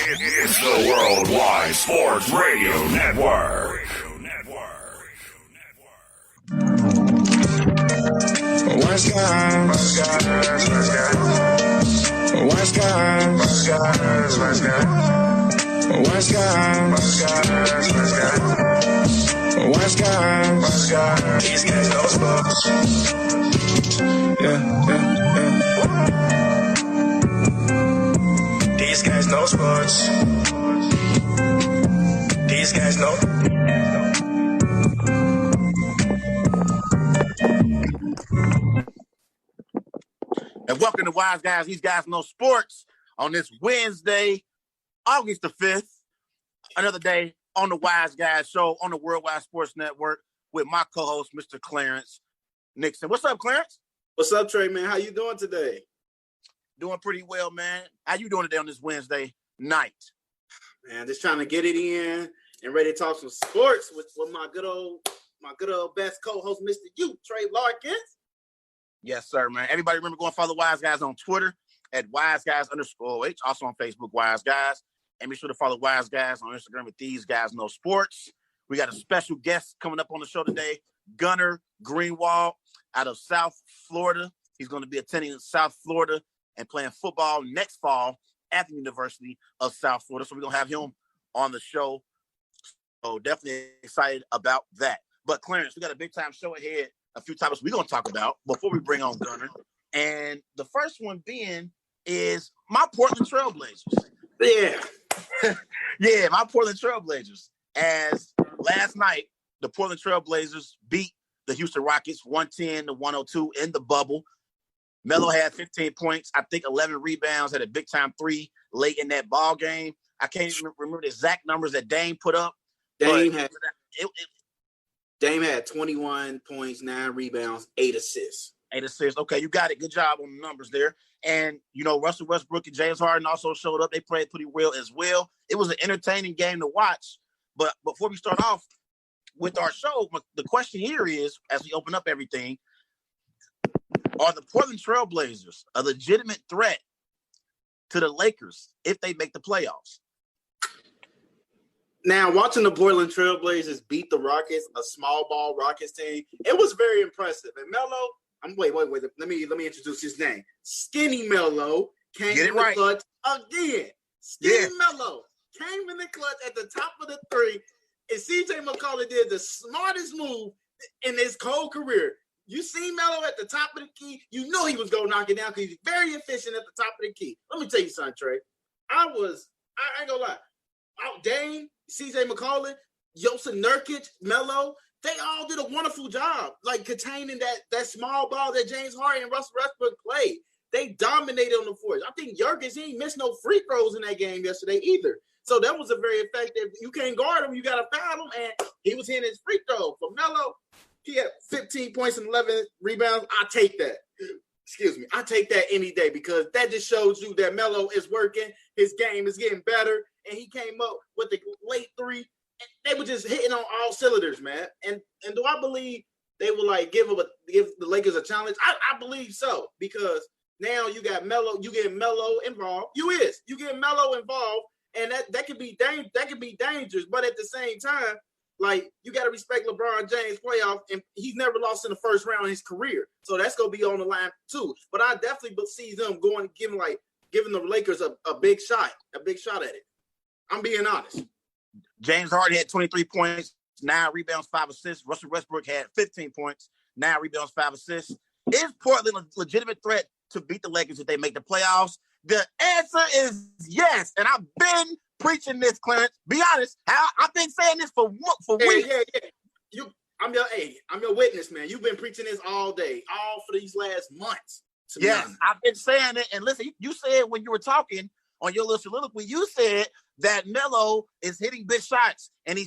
It's the Worldwide Sports Radio Network. What's good? What's good? These guys know sports. Yeah. These guys know sports. These guys know. And welcome to Wise Guys. These guys know sports on this Wednesday, August the 5th. Another day on the Wise Guys show on the Worldwide Sports Network with my co-host, Mr. Clarence Nixon. What's up, Clarence? What's up, Trey, man? How you doing today? Doing pretty well, man. How you doing today on this Wednesday night? Man, just trying to get it in and ready to talk some sports with my good old best co-host, Mr. U, Trey Larkins. Yes, sir, man. Everybody remember going follow Wise Guys on Twitter at WiseGuys_H. Also on Facebook, Wise Guys. And be sure to follow Wise Guys on Instagram at These Guys Know Sports. We got a special guest coming up on the show today, Gunner Greenwald out of South Florida. He's going to be attending South Florida and playing football next fall at the University of South Florida. So we're going to have him on the show. So definitely excited about that. But Clarence, we got a big time show ahead. A few topics we're going to talk about before we bring on Gunner. And the first one being is my Portland Trailblazers. Yeah. Yeah, my Portland Trailblazers. As last night, the Portland Trailblazers beat the Houston Rockets 110-102 in the bubble. Melo had 15 points, I think 11 rebounds, had a big-time three late in that ball game. I can't even remember the exact numbers that Dame put up. Dame had 21 points, 9 rebounds, 8 assists. 8 assists. Okay, you got it. Good job on the numbers there. And, Russell Westbrook and James Harden also showed up. They played pretty well as well. It was an entertaining game to watch. But before we start off with our show, the question here is, as we open up everything, are the Portland Trailblazers a legitimate threat to the Lakers if they make the playoffs? Now, watching the Portland Trailblazers beat the Rockets, a small ball Rockets team, it was very impressive. And Melo, wait. Let me introduce his name. Skinny Melo came in the clutch again. Skinny Melo came in the clutch at the top of the three, and CJ McCollum did the smartest move in his whole career. You see Melo at the top of the key, you know he was going to knock it down because he's very efficient at the top of the key. Let me tell you something, Trey. I ain't going to lie. Dame, CJ McCollum, Joseph Nurkic, Melo, they all did a wonderful job, like containing that small ball that James Harden and Russell Westbrook played. They dominated on the floor. I think Jurgens, he ain't missed no free throws in that game yesterday either. So that was a very effective. You can't guard him, you got to foul him, and he was hitting his free throw. For Melo, he had 15 points and 11 rebounds. I take that. I take that any day because that just shows you that Melo is working. His game is getting better, and he came up with the late three. And they were just hitting on all cylinders, man. And do I believe they will give the Lakers a challenge? I believe so because now you got Melo. You get Melo involved. You get Melo involved, and that could be dangerous. But at the same time, you got to respect LeBron James' playoff, and he's never lost in the first round in his career. So that's going to be on the line, too. But I definitely see them going and giving the Lakers a big shot at it. I'm being honest. James Harden had 23 points, 9 rebounds, 5 assists. Russell Westbrook had 15 points, 9 rebounds, 5 assists. Is Portland a legitimate threat to beat the Lakers if they make the playoffs? The answer is yes. And I've been preaching this, Clarence. Be honest, I've been saying this for weeks. Yeah. I'm your witness, man. You've been preaching this all day, all for these last months. Yes, I've been saying it. And listen, you said when you were talking on your little soliloquy, you said that Melo is hitting big shots, and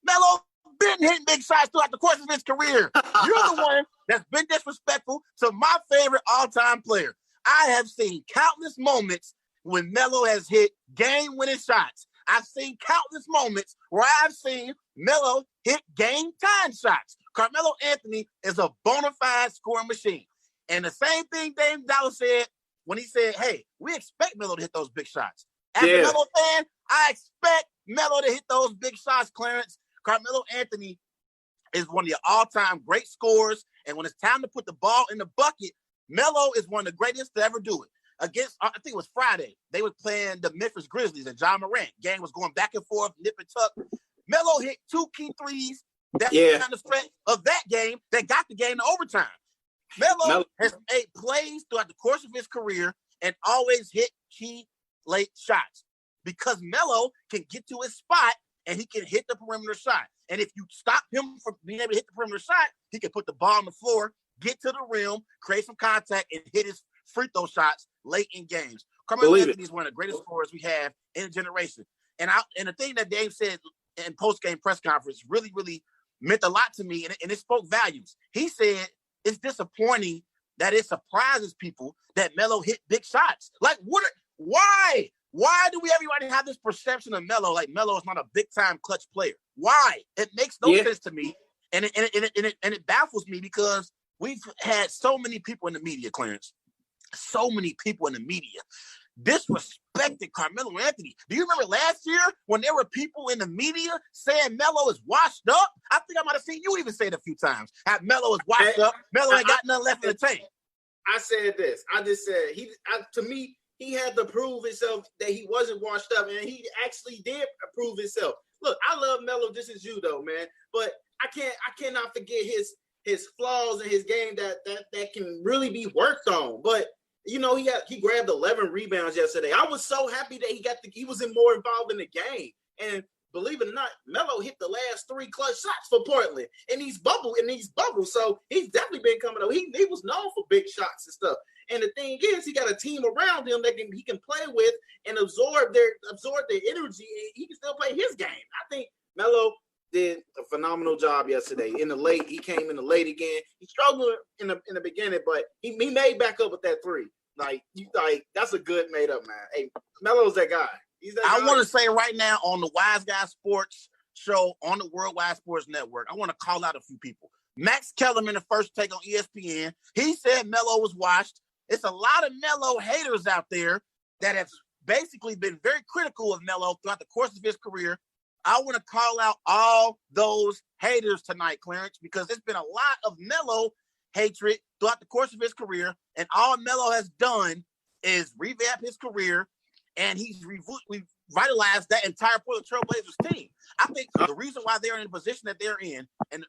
Melo been hitting big shots throughout the course of his career. You're the one that's been disrespectful to my favorite all-time player. I have seen countless moments when Melo has hit game-winning shots. I've seen countless moments where I've seen Melo hit game-time shots. Carmelo Anthony is a bona fide scoring machine. And the same thing Dame Dollar said when he said, hey, we expect Melo to hit those big shots. As a Melo fan, I expect Melo to hit those big shots, Clarence. Carmelo Anthony is one of the all-time great scorers, and when it's time to put the ball in the bucket, Melo is one of the greatest to ever do it. Against, I think it was Friday, they were playing the Memphis Grizzlies and John Morant. Game was going back and forth, nip and tuck. Melo hit 2 key threes that kind of stretch of that game that got the game to overtime. Melo has made plays throughout the course of his career and always hit key late shots because Melo can get to his spot and he can hit the perimeter shot. And if you stop him from being able to hit the perimeter shot, he can put the ball on the floor, get to the rim, create some contact, and hit his free throw shots late in games. Carmelo Anthony is one of the greatest scorers we have in a generation. And the thing that Dave said in post-game press conference really, really meant a lot to me, and it spoke volumes. He said it's disappointing that it surprises people that Melo hit big shots. Like, why? Why do everybody have this perception of Melo like Melo is not a big-time clutch player? Why? It makes no sense to me, and it baffles me because we've had so many people in the media, Clarence, so many people in the media disrespected Carmelo Anthony. Do you remember last year when there were people in the media saying Melo is washed up? I think I might have seen you even say it a few times. How Melo is washed up. Melo ain't got nothing left in the tank. I said this. I just said to me, he had to prove himself that he wasn't washed up, and he actually did prove himself. Look, I love Melo just as you though, man. But I cannot forget his flaws in his game that can really be worked on. But you know, he grabbed 11 rebounds yesterday. I was so happy that he was more involved in the game. And believe it or not, Melo hit the last 3 clutch shots for Portland in these bubbles. So he's definitely been coming up. He was known for big shots and stuff. And the thing is, he got a team around him that he can play with and absorb their energy, and he can still play his game. I think Melo did a phenomenal job yesterday. He came in the late again. He struggled in the beginning, but he made back up with that 3. Like that's a good made up, man. Hey, Melo's that guy. He's that guy. I want to say right now on the Wise Guy Sports show on the Worldwide Sports Network, I want to call out a few people. Max Kellerman, the First Take on ESPN, he said Melo was washed. It's a lot of Melo haters out there that have basically been very critical of Melo throughout the course of his career. I want to call out all those haters tonight, Clarence, because there's been a lot of Melo hatred throughout the course of his career, and all Melo has done is revamp his career, and he's revitalized that entire Portland Trailblazers team. I think the reason why they're in the position that they're in, and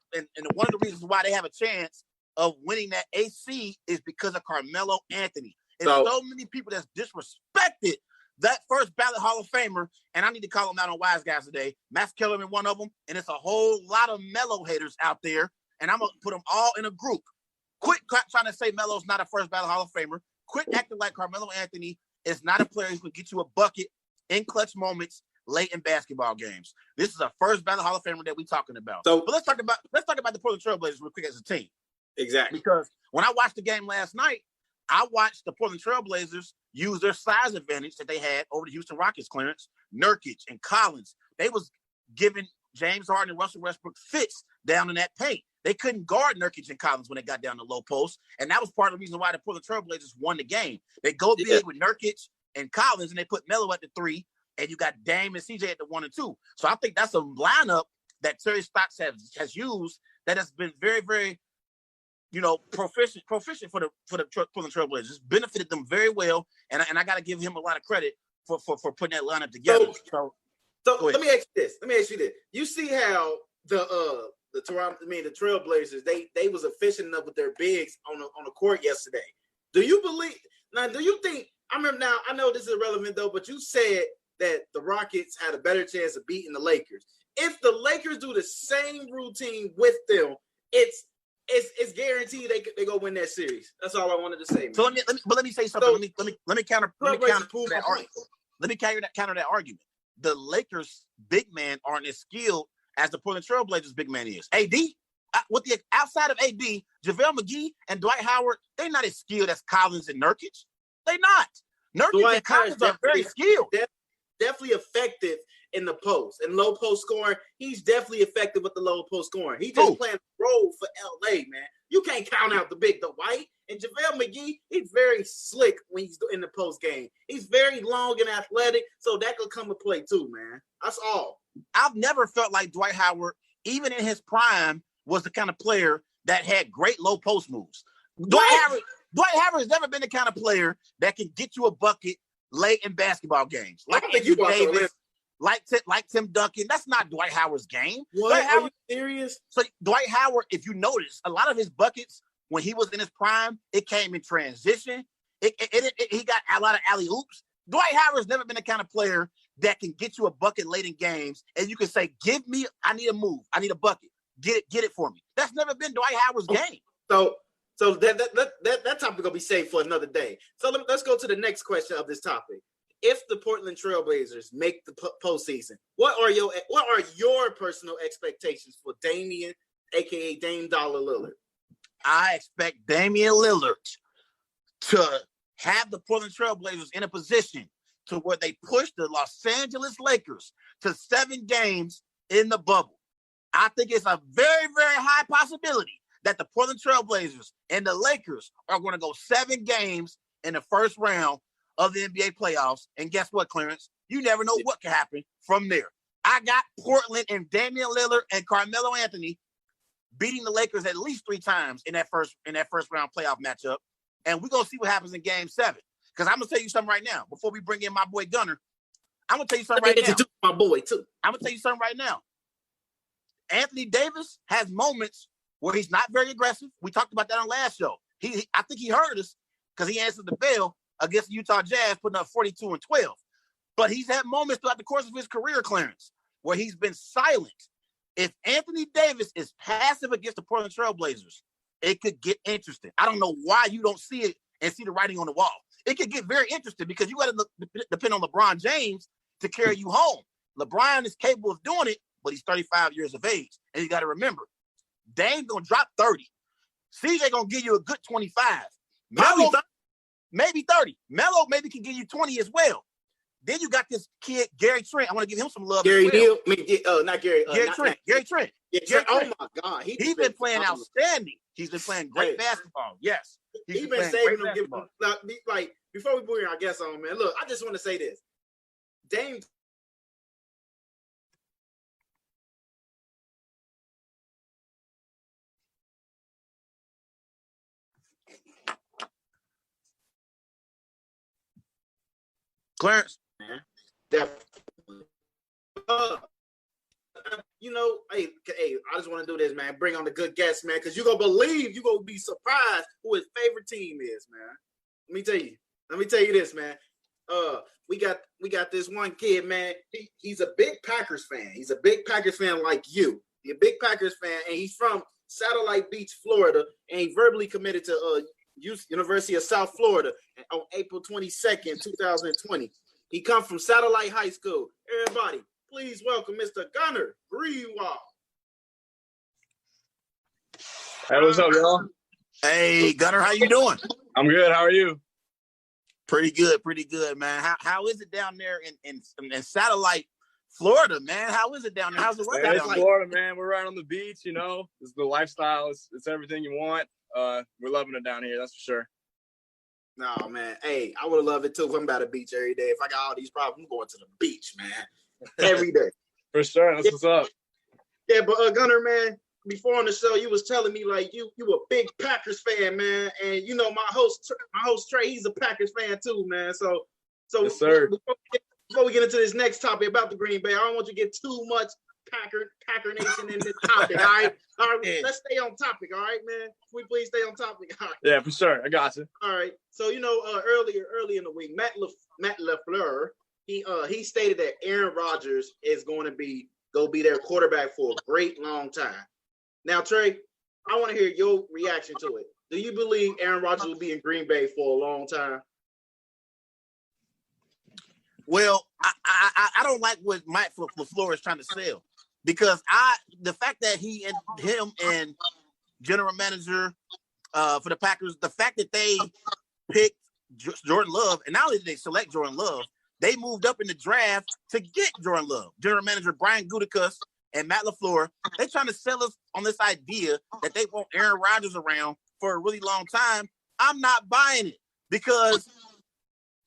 one of the reasons why they have a chance of winning that AC is because of Carmelo Anthony. And so many people that's disrespected that first ballot Hall of Famer, and I need to call them out on Wise Guys today. Max Kellerman, one of them, and it's a whole lot of Melo haters out there, and I'm going to put them all in a group. Quit trying to say Melo's not a first ballot Hall of Famer. Quit acting like Carmelo Anthony is not a player who can get you a bucket in clutch moments late in basketball games. This is a first ballot Hall of Famer that we're talking about. But let's talk about the Portland Trailblazers real quick as a team. Exactly. Because when I watched the game last night, I watched the Portland Trailblazers use their size advantage that they had over the Houston Rockets, Clarence. Nurkic and Collins, they was giving James Harden and Russell Westbrook fits down in that paint. They couldn't guard Nurkic and Collins when they got down the low post, and that was part of the reason why the Portland Trailblazers won the game. They go big with Nurkic and Collins, and they put Melo at the 3, and you got Dame and CJ at the 1 and 2. So I think that's a lineup that Terry Stotts has used that has been very, very, proficient for the Portland Trailblazers. It's benefited them very well, and I got to give him a lot of credit for putting that lineup together. So let me ask you this. You see how the Trailblazers they was efficient enough with their bigs on the court yesterday. Do you think? I remember now. I know this is irrelevant though, but you said that the Rockets had a better chance of beating the Lakers. If the Lakers do the same routine with them, it's guaranteed they go win that series. That's all I wanted to say. Man. So let me say something. So, let me counter that argument. Let me counter that argument. The Lakers' big man aren't as skilled as the Portland Trailblazers' big man is. AD, with the outside of AD, JaVale McGee and Dwight Howard, they're not as skilled as Collins and Nurkic. They're not. Nurkic and Collins are very skilled. Definitely effective in in the post and low post scoring. He's definitely effective with the low post scoring. He just playing a role for LA, man. You can't count out the Dwight. And JaVale McGee, he's very slick when he's in the post game. He's very long and athletic, so that could come to play too, man. That's all. I've never felt like Dwight Howard, even in his prime, was the kind of player that had great low post moves. Dwight Howard has never been the kind of player that can get you a bucket late in basketball games. Like Anthony Davis, like Tim Duncan. That's not Dwight Howard's game. What? Are you serious? So Dwight Howard, if you notice, a lot of his buckets when he was in his prime, it came in transition. He got a lot of alley-oops. Dwight Howard's never been the kind of player that can get you a bucket late in games, and you can say, I need a move. I need a bucket. Get it for me. That's never been Dwight Howard's game. So that topic will be saved for another day. So let's go to the next question of this topic. If the Portland Trailblazers make the postseason, what are your personal expectations for Damian, aka Dame Dollar Lillard? I expect Damian Lillard to have the Portland Trailblazers in a position to where they push the Los Angeles Lakers to 7 games in the bubble. I think it's a very, very high possibility that the Portland Trailblazers and the Lakers are going to go 7 games in the first round of the NBA playoffs. And guess what, Clarence? You never know what can happen from there. I got Portland and Damian Lillard and Carmelo Anthony beating the Lakers at least 3 times in that first round playoff matchup. And we're going to see what happens in game 7. Because I'm going to tell you something right now. Before we bring in my boy Gunner, I'm going to tell you something right now. My boy, too. I'm going to tell you something right now. Anthony Davis has moments where he's not very aggressive. We talked about that on last show. I think he heard us because he answered the bell against the Utah Jazz, putting up 42 and 12. But he's had moments throughout the course of his career, Clarence, where he's been silent. If Anthony Davis is passive against the Portland Trailblazers, it could get interesting. I don't know why you don't see it and see the writing on the wall. It could get very interesting because you got to depend on LeBron James to carry you home. LeBron is capable of doing it, but he's 35 years of age. And you got to remember, Dame's going to drop 30. CJ going to give you a good 25. Melo, maybe 30. Melo maybe can give you 20 as well. Then you got this kid, Gary Trent. I want to give him some love. Gary as well. Hill. Not Gary. Gary Trent. Gary Trent. Yeah, Gary oh, Trent. my God. He's been playing outstanding. He's been playing great basketball. Yes. He's been saving them. Like, before we bring our guests on, man, look, I just want to say this. Dame. Clarence. Definitely. Hey, I just want to do this, man. Bring on the good guests, man, because you're going to be surprised who his favorite team is, man. Let me tell you this, man. We got this one kid, man. He's a big Packers fan. He's a big Packers fan like you. He's a big Packers fan, and he's from Satellite Beach, Florida, and he verbally committed to University of South Florida on April 22nd, 2020. He comes from Satellite High School. Everybody, please welcome Mr. Gunner Greenwald. Hey, what's up, y'all? Hey, Gunner, how you doing? I'm good. How are you? Pretty good, man. How is it down there in Satellite, Florida, man? How is it down there? How's the weather? It's Florida, man. We're right on the beach, you know. It's the lifestyle. It's everything you want. We're loving it down here, that's for sure. No, man. Hey, I would love it too if I'm by the beach every day. If I got all these problems, I'm going to the beach, man. Every day. For sure. That's what's up. Yeah, but Gunner, man, before on the show, you was telling me like you a big Packers fan, man. And you know my host Trey, he's a Packers fan too, man. So yes, sir. Before we get into this next topic about the Green Bay, I don't want you to get too much Packer Nation in this topic, all right? All right, let's stay on topic, all right, man? Can we please stay on topic? All right. Yeah, for sure. I got you. All right. So, early in the week, Matt LaFleur, he stated that Aaron Rodgers is going to be their quarterback for a great long time. Now, Trey, I want to hear your reaction to it. Do you believe Aaron Rodgers will be in Green Bay for a long time? Well, I don't like what Mike LaFleur is trying to sell, because the fact that him and general manager for the Packers, the fact that they picked Jordan Love, and not only did they select Jordan Love, they moved up in the draft to get Jordan Love. General manager Brian Gutekunst and Matt LaFleur, they trying to sell us on this idea that they want Aaron Rodgers around for a really long time. I'm not buying it because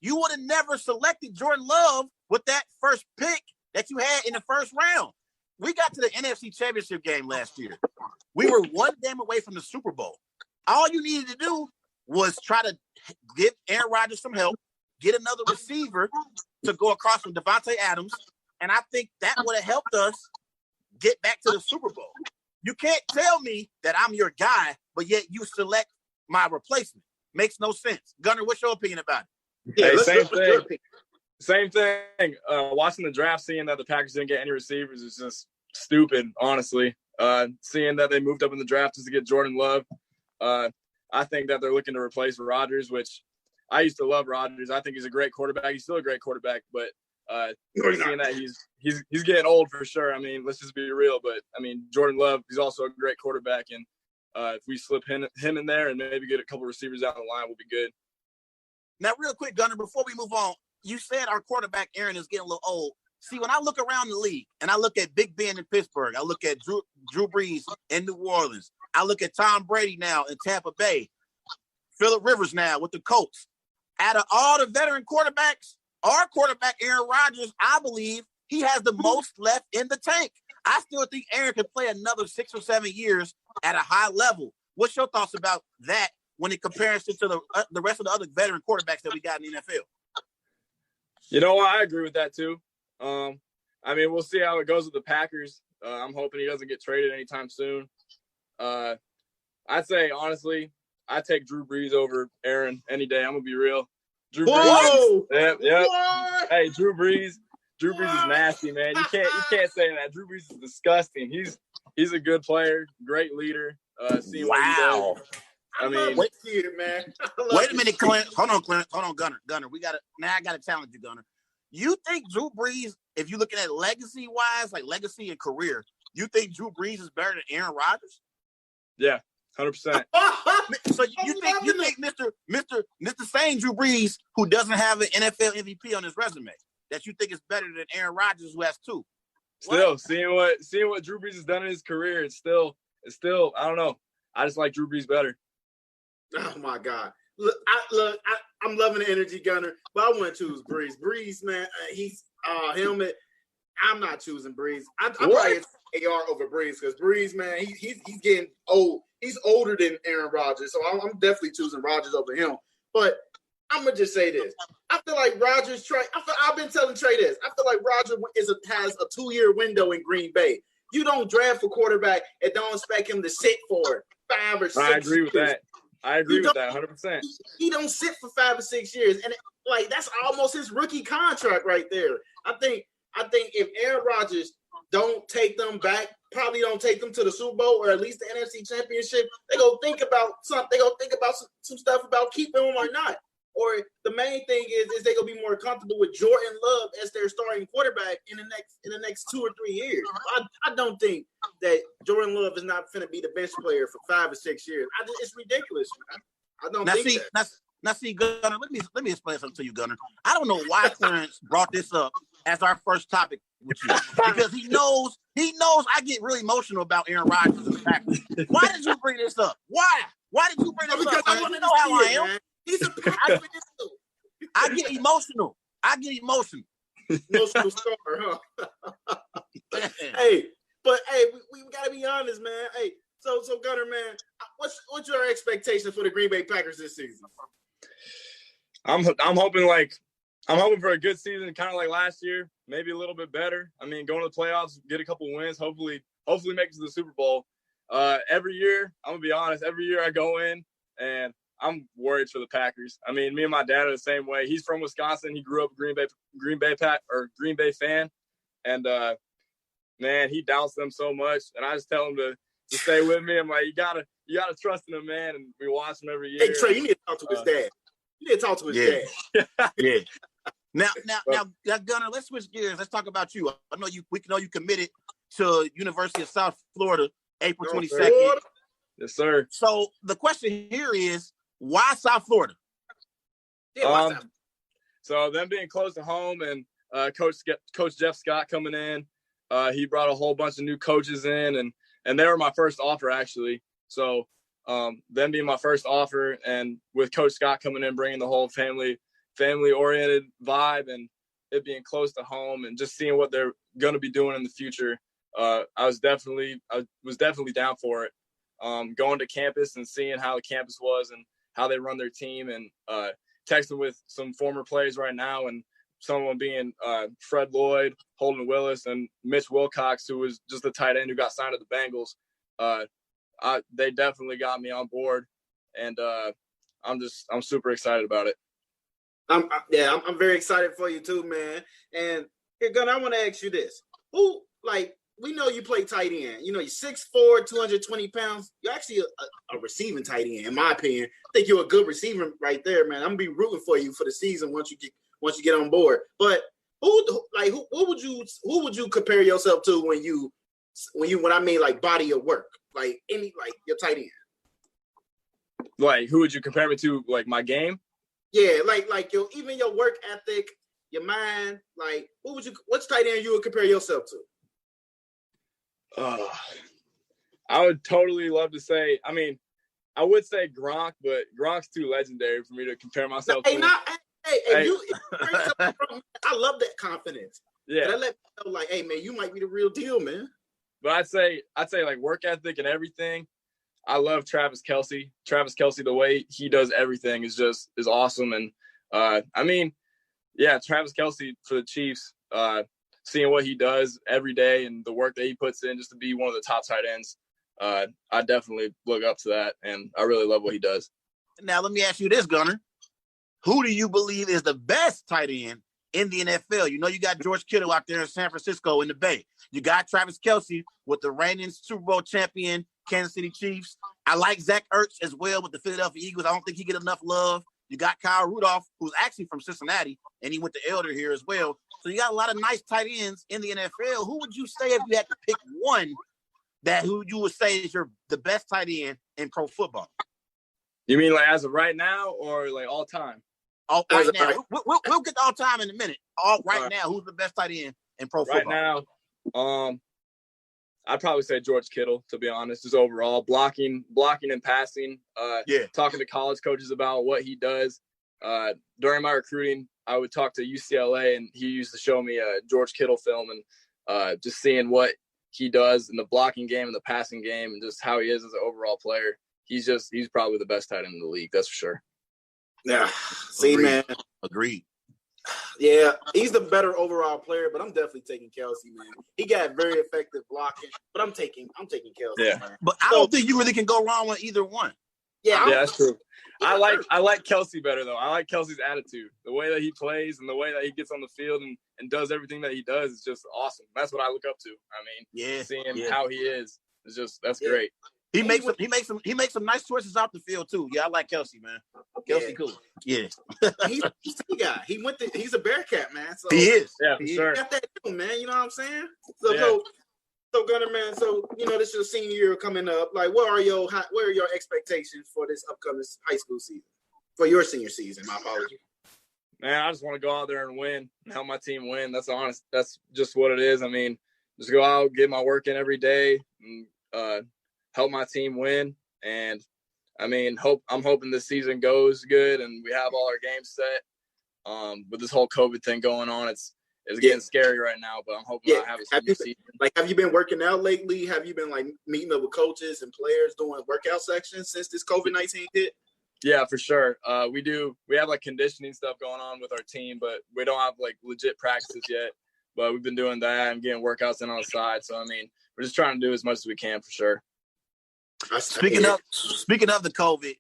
you would have never selected Jordan Love with that first pick that you had in the first round. We got to the NFC Championship game last year. We were one game away from the Super Bowl. All you needed to do was try to give Aaron Rodgers some help, get another receiver to go across from Devontae Adams, and I think that would have helped us get back to the Super Bowl. You can't tell me that I'm your guy, but yet you select my replacement. Makes no sense. Gunner, what's your opinion about it? Yeah, same thing. Watching the draft, seeing that the Packers didn't get any receivers is just stupid, honestly. Seeing that they moved up in the draft just to get Jordan Love, I think that they're looking to replace Rodgers, which I used to love Rodgers. I think he's a great quarterback. He's still a great quarterback, but seeing that he's getting old for sure. I mean, let's just be real. But I mean, Jordan Love, he's also a great quarterback, and if we slip him in there and maybe get a couple receivers out on the line, we'll be good. Now, real quick, Gunner, before we move on, you said our quarterback Aaron is getting a little old. See, when I look around the league and I look at Big Ben in Pittsburgh, I look at Drew Brees in New Orleans, I look at Tom Brady now in Tampa Bay, Phillip Rivers now with the Colts. Out of all the veteran quarterbacks, our quarterback Aaron Rodgers, I believe he has the most left in the tank. I still think Aaron can play another 6 or 7 years at a high level. What's your thoughts about that when it compares to the rest of the other veteran quarterbacks that we got in the NFL? You know what? I agree with that too. I mean, we'll see how it goes with the Packers. I'm hoping he doesn't get traded anytime soon. I'd say, honestly, I take Drew Brees over Aaron any day. I'm going to be real. Drew Brees. Yep. What? Hey, Drew Brees is nasty, man. You can't say that. Drew Brees is disgusting. He's a good player, great leader. Wow. I mean, wait Wait a minute, Clint. Hold on, Gunner. I gotta challenge you, Gunner. You think Drew Brees, if you're looking at legacy-wise, like legacy and career, you think Drew Brees is better than Aaron Rodgers? Yeah, 100%. So you think Mr. Same Drew Brees, who doesn't have an NFL MVP on his resume, that you think is better than Aaron Rodgers, who has 2? Still, seeing what Drew Brees has done in his career, it's still I don't know. I just like Drew Brees better. Oh my God! I'm loving the energy, Gunner, but I want to choose Brees. Brees, man, he's helmet. I'm not choosing Brees. I probably AR over Brees because Brees, man, he's getting old. He's older than Aaron Rodgers, so I'm definitely choosing Rodgers over him. But I'm gonna just say this: I feel like Rodgers. I've been telling Trey this. I feel like Rodgers has a 2-year window in Green Bay. You don't draft a quarterback and don't expect him to sit for 5 or 6 years. I agree with that. I agree with that 100%. He don't sit for 5 or 6 years, and that's almost his rookie contract right there. I think if Aaron Rodgers don't take them back, probably don't take them to the Super Bowl or at least the NFC Championship, they go think about something. They go think about some stuff about keeping him or not. Or the main thing is they gonna be more comfortable with Jordan Love as their starting quarterback in the next 2 or 3 years. I don't think that Jordan Love is not going to be the bench player for 5 or 6 years. It's ridiculous, man. I don't think that. Now, see, Gunner, let me explain something to you, Gunner. I don't know why Clarence brought this up as our first topic with you because he knows I get really emotional about Aaron Rodgers and the Packers. Why did you bring this up? Why did you bring this up? Because I want to know how I am. Man. He's a Packers. I get emotional. Emotional star, huh? Hey, we gotta be honest, man. Hey, so Gunner, man, what's your expectation for the Green Bay Packers this season? I'm hoping for a good season, kind of like last year, maybe a little bit better. I mean, going to the playoffs, get a couple wins, hopefully make it to the Super Bowl. Every year, I'm gonna be honest. Every year I go in and I'm worried for the Packers. I mean, me and my dad are the same way. He's from Wisconsin. He grew up a Green Bay fan, and man, he doubts them so much. And I just tell him to stay with me. I'm like, you gotta trust in him, man. And we watch him every year. Hey Trey, you need to talk to his dad. Yeah. Now, Gunner, let's switch gears. Let's talk about you. We know you committed to University of South Florida, April 22nd. Yes, sir. So the question here is, why South Florida? So them being close to home and Coach Jeff Scott coming in, he brought a whole bunch of new coaches in, and they were my first offer actually. So them being my first offer, and with Coach Scott coming in, bringing the whole family oriented vibe, and it being close to home, and just seeing what they're going to be doing in the future, I was definitely down for it. Going to campus and seeing how the campus was and how they run their team, and texting with some former players right now, and some of them being Fred Lloyd, Holden Willis, and Mitch Wilcox, who was just the tight end who got signed to the Bengals. They definitely got me on board, and I'm super excited about it. I'm very excited for you too, man. And here, Gunner, I want to ask you this: we know you play tight end. You know, you're 6'4", 220 pounds. You're actually a receiving tight end, in my opinion. I think you're a good receiver right there, man. I'm gonna be rooting for you for the season once you get on board. But who would you compare yourself to when I mean like body of work, like your tight end? Like, who would you compare me to? Like my game? Yeah, like your work ethic, your mind. Like, what's tight end you would compare yourself to? I would totally love to say. I mean, I would say Gronk, but Gronk's too legendary for me to compare myself to. I love that confidence. Yeah, that let me know, like, hey man, you might be the real deal, man. But I'd say like work ethic and everything. I love Travis Kelce. Travis Kelce, the way he does everything is awesome. And I mean, yeah, Travis Kelce for the Chiefs. Seeing what he does every day and the work that he puts in just to be one of the top tight ends, I definitely look up to that, and I really love what he does. Now, let me ask you this, Gunner. Who do you believe is the best tight end in the NFL? You know, you got George Kittle out there in San Francisco in the Bay. You got Travis Kelce with the reigning Super Bowl champion Kansas City Chiefs. I like Zach Ertz as well with the Philadelphia Eagles. I don't think he get enough love. You got Kyle Rudolph, who's actually from Cincinnati, and he went to Elder here as well. So you got a lot of nice tight ends in the NFL. Who would you say, if you had to pick one, who you would say is the best tight end in pro football? You mean like as of right now, or like all time? Right now. We'll get to all time in a minute. Right now, who's the best tight end in pro football? Right now, I'd probably say George Kittle, to be honest, just overall blocking and passing. Talking to college coaches about what he does. During my recruiting, I would talk to UCLA, and he used to show me a George Kittle film, and just seeing what he does in the blocking game and the passing game, and just how he is as an overall player. He's probably the best tight end in the league, that's for sure. Yeah, see, Agreed. man. Agreed. Yeah, he's the better overall player, but I'm definitely taking Kelce, man. He got very effective blocking, but I'm taking Kelce. Yeah, man. But I don't think you really can go wrong with either one. Yeah, that's true. I like Kelce better though. I like Kelce's attitude, the way that he plays, and the way that he gets on the field and does everything that he does is just awesome. That's what I look up to. I mean, seeing how he is that's great. He makes some nice choices off the field too. Yeah, I like Kelce, man. Kelce, cool. Yeah, he's a guy. He's a Bearcat, man. So he is. Yeah, for sure. He got that too, man. You know what I'm saying? So Gunner, man. So this is your senior year coming up. Like, what are your expectations for this upcoming high school season? For your senior season, my apologies. Man, I just want to go out there and win, and help my team win. That's honest. That's just what it is. I mean, just go out, get my work in every day, and help my team win. And I mean, I'm hoping this season goes good and we have all our games set. With this whole COVID thing going on, it's getting scary right now, but I'm hoping I have a good season. Have you been working out lately? Have you been like meeting up with coaches and players doing workout sections since this COVID-19 hit? Yeah, for sure. We have like conditioning stuff going on with our team, but we don't have like legit practices yet. But we've been doing that and getting workouts in on the side. So I mean, we're just trying to do as much as we can for sure. Speaking of the COVID,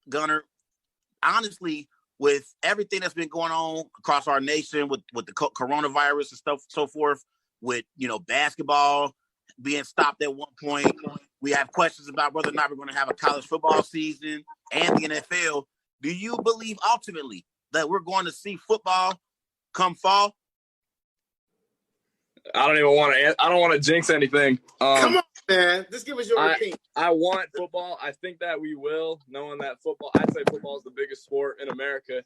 Gunner, honestly, with everything that's been going on across our nation with the coronavirus and stuff, so forth, with basketball being stopped at one point, we have questions about whether or not we're going to have a college football season and the NFL. Do you believe ultimately that we're going to see football come fall? I don't want to jinx anything. Come on, man. Just give us your opinion. I want football. I think that we will, knowing that I'd say football is the biggest sport in America.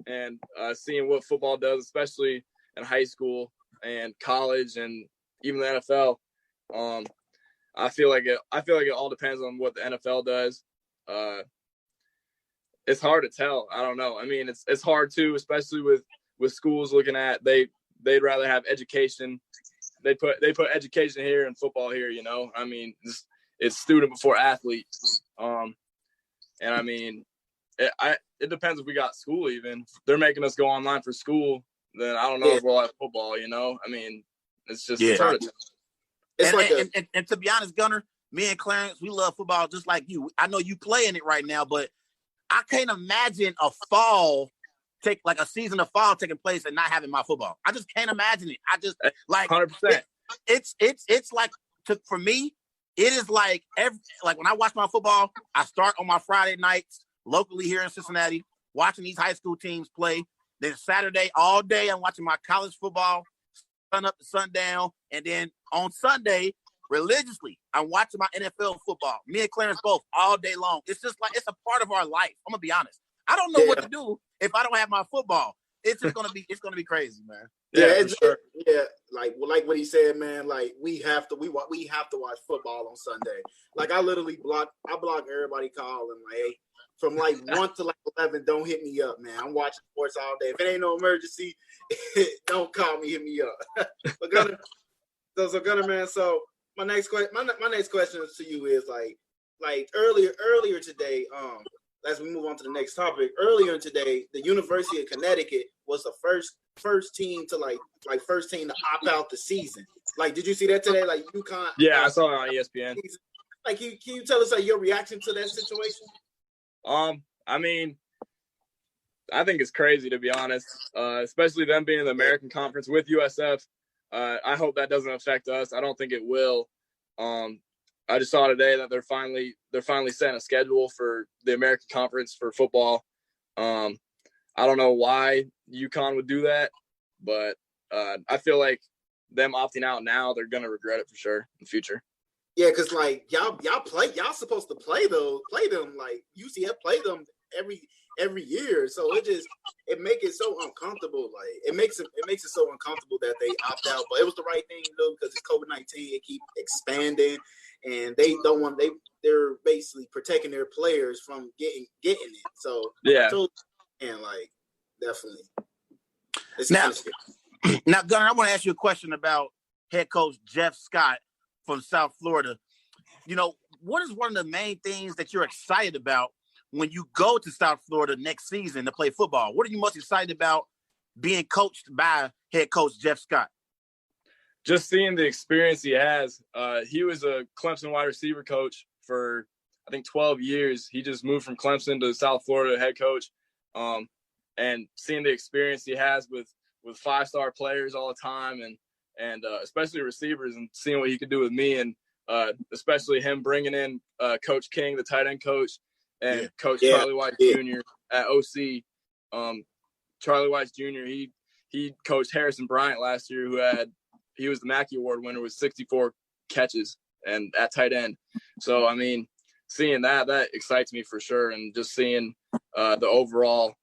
and seeing what football does, especially in high school and college and even the NFL. I feel like it all depends on what the NFL does. It's hard to tell. I don't know. I mean, it's hard too, especially with schools looking at they'd rather have education. They put education here and football here. You know, I mean, it's student before athlete. And I mean, it depends if we got school. Even if they're making us go online for school, then I don't know if we'll have football. You know, I mean, it's just it's hard to tell. And to be honest, Gunner, me and Clarence, we love football just like you. I know you play in it right now, but I can't imagine a season of fall taking place and not having my football. I just can't imagine it. I just like 100%. It's like for me, it is like when I watch my football, I start on my Friday nights locally here in Cincinnati, watching these high school teams play. Then Saturday all day, I'm watching my college football, sun up to sundown, and then on Sunday, religiously, I'm watching my NFL football. Me and Clarence both all day long. It's just like it's a part of our life. I'm gonna be honest. I don't know what to do if I don't have my football. It's just gonna be crazy, man. Like what he said, man. Like we have to watch football on Sunday. Like I literally block everybody calling like, hey, from like 1 to like 11, don't hit me up, man. I'm watching sports all day. If it ain't no emergency, don't call me, hit me up. But Gunner, man. So my next question to you is like earlier today, as we move on to the next topic, earlier today, the University of Connecticut was the first team to opt out the season. Like, did you see that today? Like UConn. Yeah, I saw it on ESPN. Like, can you tell us your reaction to that situation? I mean, I think it's crazy, to be honest, especially them being in the American Conference with USF. I hope that doesn't affect us. I don't think it will. I just saw today that they're finally setting a schedule for the American Conference for football. I don't know why UConn would do that, but I feel like them opting out now, they're gonna regret it for sure in the future. Yeah, because like y'all supposed to play them. Like UCF play them every year, so it makes it so uncomfortable. Like it makes it so uncomfortable that they opt out. But it was the right thing to do because it's COVID-19. It keeps expanding, and they're basically protecting their players from getting it. So yeah, and like definitely. Now, Gunnar, I want to ask you a question about head coach Jeff Scott from South Florida. You know, what is one of the main things that you're excited about when you go to South Florida next season to play football? What are you most excited about being coached by head coach Jeff Scott? Just seeing the experience he has. He was a Clemson wide receiver coach for, I think, 12 years. He just moved from Clemson to South Florida head coach. And seeing the experience he has with 5-star players all the time and especially receivers, and seeing what he could do with me, and especially him bringing in Coach King, the tight end coach, and Coach Charlie White Jr. at OC. Charlie White Jr., he coached Harrison Bryant last year, he was the Mackey Award winner with 64 catches and at tight end. So, I mean, seeing that excites me for sure, and just seeing the overall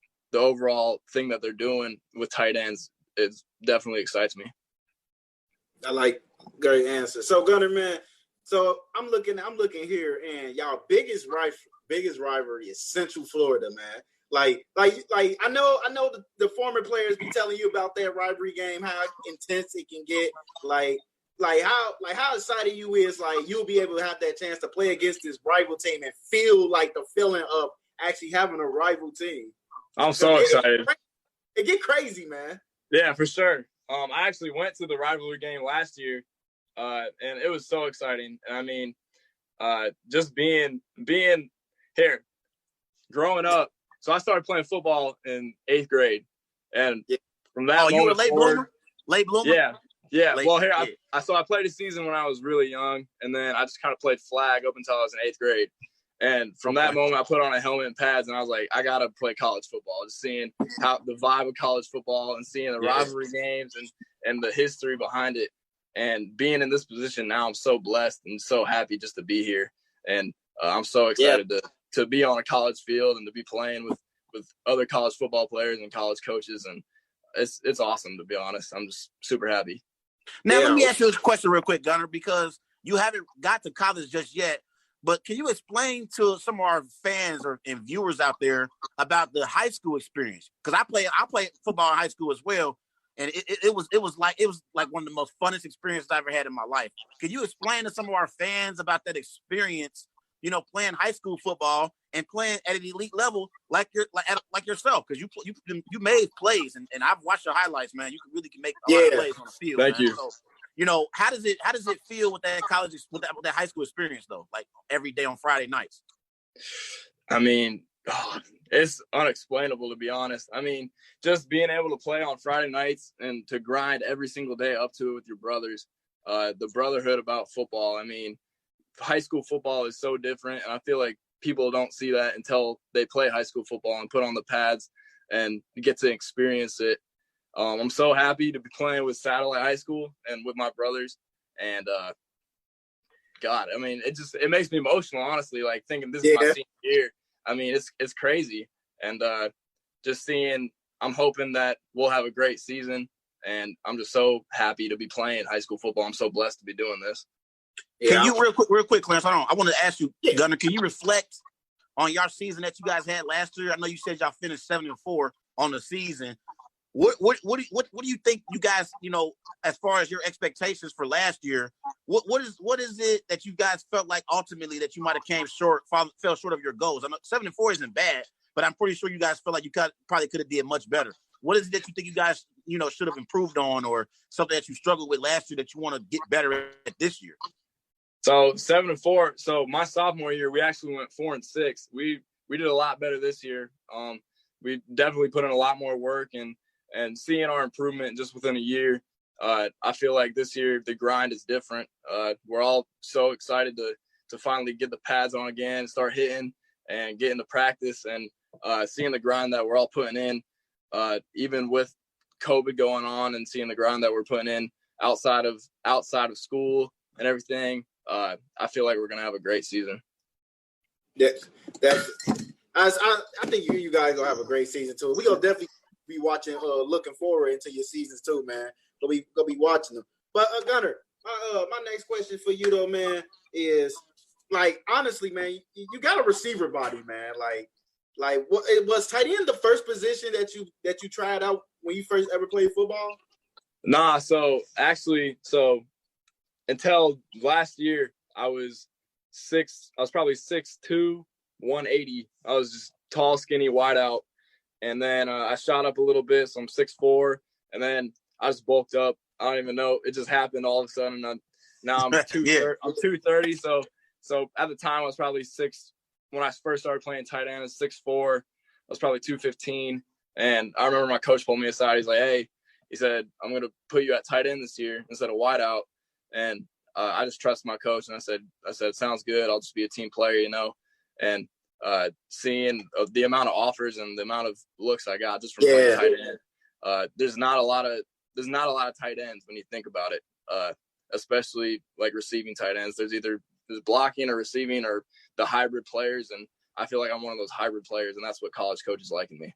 thing that they're doing with tight ends, it definitely excites me. I like great answer. So Gunner, man, so I'm looking here, and y'all biggest rivalry is Central Florida, man. Like I know the former players be telling you about that rivalry game, how intense it can get. Like how excited you is, like you'll be able to have that chance to play against this rival team and feel like the feeling of actually having a rival team. I'm so excited. It get crazy, man. Yeah, for sure. I actually went to the rivalry game last year, and it was so exciting. And I mean, just being here, growing up. So I started playing football in 8th grade, and from that moment you were late bloomer? Late bloomer? Yeah. Late, well, here I played a season when I was really young, and then I just kind of played flag up until I was in 8th grade. And from that moment, I put on a helmet and pads, and I was like, I got to play college football. Just seeing how the vibe of college football and seeing the rivalry games and the history behind it. And being in this position now, I'm so blessed and so happy just to be here. And I'm so excited to be on a college field and to be playing with other college football players and college coaches, and it's awesome, to be honest. I'm just super happy. Now, let me ask you this question real quick, Gunner, because you haven't got to college just yet, but can you explain to some of our fans and viewers out there about the high school experience? Because I played football in high school as well, and it was like one of the most funnest experiences I ever had in my life. Can you explain to some of our fans about that experience? You know, playing high school football and playing at an elite level like yourself, because you made plays, and I've watched your highlights, man. You really can make a lot of plays on the field. Thank you. So, you know, how does it feel with that college with that high school experience though? Like every day on Friday nights. I mean, it's unexplainable, to be honest. I mean, just being able to play on Friday nights and to grind every single day up to it with your brothers, the brotherhood about football. I mean, high school football is so different, and I feel like people don't see that until they play high school football and put on the pads and get to experience it. I'm so happy to be playing with Satellite High School and with my brothers, and God, I mean, it makes me emotional, honestly, like thinking this is my senior year. I mean, it's crazy, and I'm hoping that we'll have a great season, and I'm just so happy to be playing high school football. I'm so blessed to be doing this. Can you real quick, Clarence? Hold on. I want to ask you, Gunner. Can you reflect on your season that you guys had last year? I know you said y'all finished 7-4 on the season. What do you think you guys, you know, as far as your expectations for last year? What is it that you guys felt like ultimately that you might have fell short of your goals? I know 7-4 isn't bad, but I'm pretty sure you guys feel like you probably could have did much better. What is it that you think you guys, you know, should have improved on, or something that you struggled with last year that you want to get better at this year? So 7-4. So my sophomore year, we actually went 4-6. We did a lot better this year. We definitely put in a lot more work, and seeing our improvement just within a year. I feel like this year the grind is different. We're all so excited to finally get the pads on again, start hitting and get into practice, and seeing the grind that we're all putting in, even with COVID going on, and seeing the grind that we're putting in outside of school and everything. I feel like we're gonna have a great season. I think you guys gonna have a great season too. We gonna definitely be watching, looking forward into your seasons too, man. Gonna be watching them. But Gunner, my next question for you though, man, is like, honestly, man, you got a receiver body, man. Like what it was tight end the first position that you tried out when you first ever played football? Nah, so until last year, I was probably 6'2", 180. I was just tall, skinny, wide out. And then I shot up a little bit, so I'm 6'4", and then I just bulked up. I don't even know. It just happened all of a sudden. Now I'm 230. So at the time I was probably when I first started playing tight end, I was 6'4". I was probably 215. And I remember my coach pulled me aside. He's like, "Hey," he said, "I'm going to put you at tight end this year instead of wide out." And I just trust my coach, and I said, "Sounds good. I'll just be a team player, you know." And seeing the amount of offers and the amount of looks I got just from playing tight end, there's not a lot of tight ends when you think about it, especially like receiving tight ends. There's blocking or receiving or the hybrid players, and I feel like I'm one of those hybrid players, and that's what college coaches like in me.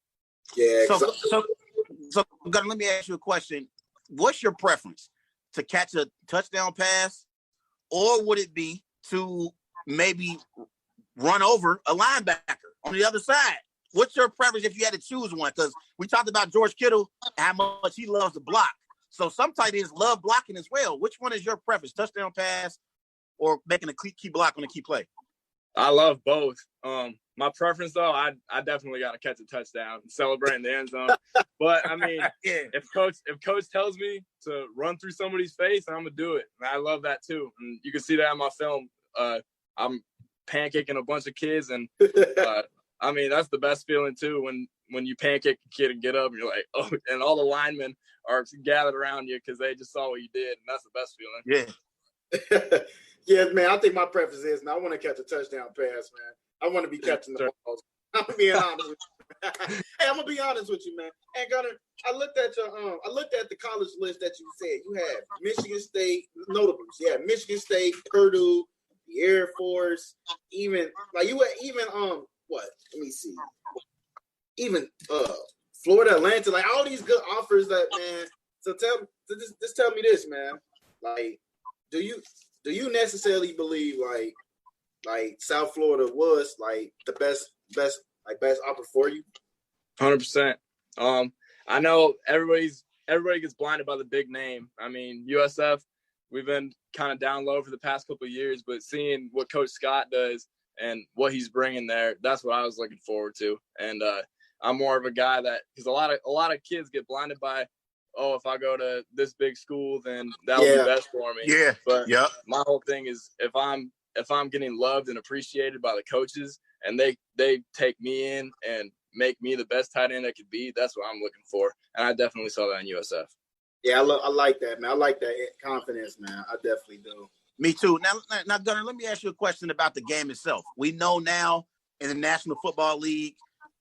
Yeah. So Gunner, let me ask you a question. What's your preference? To catch a touchdown pass, or would it be to maybe run over a linebacker on the other side? What's your preference if you had to choose one? Because we talked about George Kittle, how much he loves to block. So some tight ends love blocking as well. Which one is your preference, touchdown pass or making a key block on a key play? I love both. My preference, though, I definitely got to catch a touchdown and celebrate in the end zone. But I mean, if coach tells me to run through somebody's face, I'm gonna do it. And I love that too. And you can see that in my film. I'm pancaking a bunch of kids, and I mean, that's the best feeling too, when you pancake a kid and get up and you're like, oh, and all the linemen are gathered around you because they just saw what you did, and that's the best feeling. Yeah. Yeah, man, I think my preference is, man, I want to catch a touchdown pass, man. I want to be catching the balls. I'm being honest with you. Hey, I'm gonna be honest with you, man. And Gunner, I looked at the college list that you said. You had Michigan State, notables. Yeah, Michigan State, Purdue, the Air Force, even like you were even what? Let me see. even Florida Atlantic, like all these good offers that man. So just tell me this, man. Like, do you necessarily believe like South Florida was like the best offer for you? 100%. I know everybody gets blinded by the big name. I mean, USF, we've been kind of down low for the past couple of years, but seeing what Coach Scott does and what he's bringing there, that's what I was looking forward to. And I'm more of a guy that, because a lot of kids get blinded by, oh, if I go to this big school, then that'll be best for me. Yeah. But my whole thing is if I'm getting loved and appreciated by the coaches and they take me in and make me the best tight end I could be, that's what I'm looking for. And I definitely saw that in USF. Yeah, I like that, man. I like that confidence, man. I definitely do. Me too. Now, Gunner, let me ask you a question about the game itself. We know now in the National Football League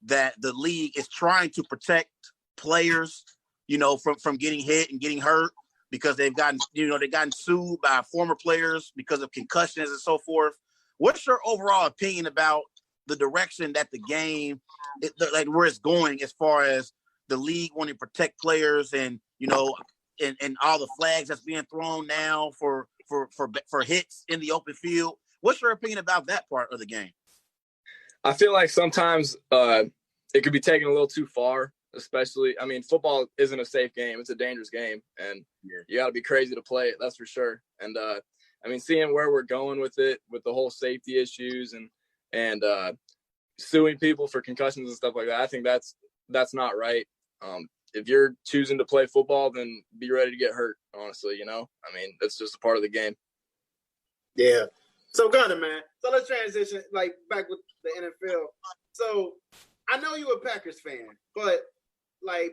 that the league is trying to protect players, from getting hit and getting hurt because they've gotten sued by former players because of concussions and so forth. What's your overall opinion about the direction that the game, like where it's going as far as the league wanting to protect players and and all the flags that's being thrown now for hits in the open field? What's your opinion about that part of the game? I feel like sometimes it could be taken a little too far, especially, I mean, football isn't a safe game. It's a dangerous game, and you got to be crazy to play it. That's for sure. And I mean, seeing where we're going with it, with the whole safety issues and suing people for concussions and stuff like that, I think that's not right. If you're choosing to play football, then be ready to get hurt, honestly, I mean, that's just a part of the game. Yeah. So, Gunner, man, so let's transition, like, back with the NFL. So, I know you're a Packers fan, but I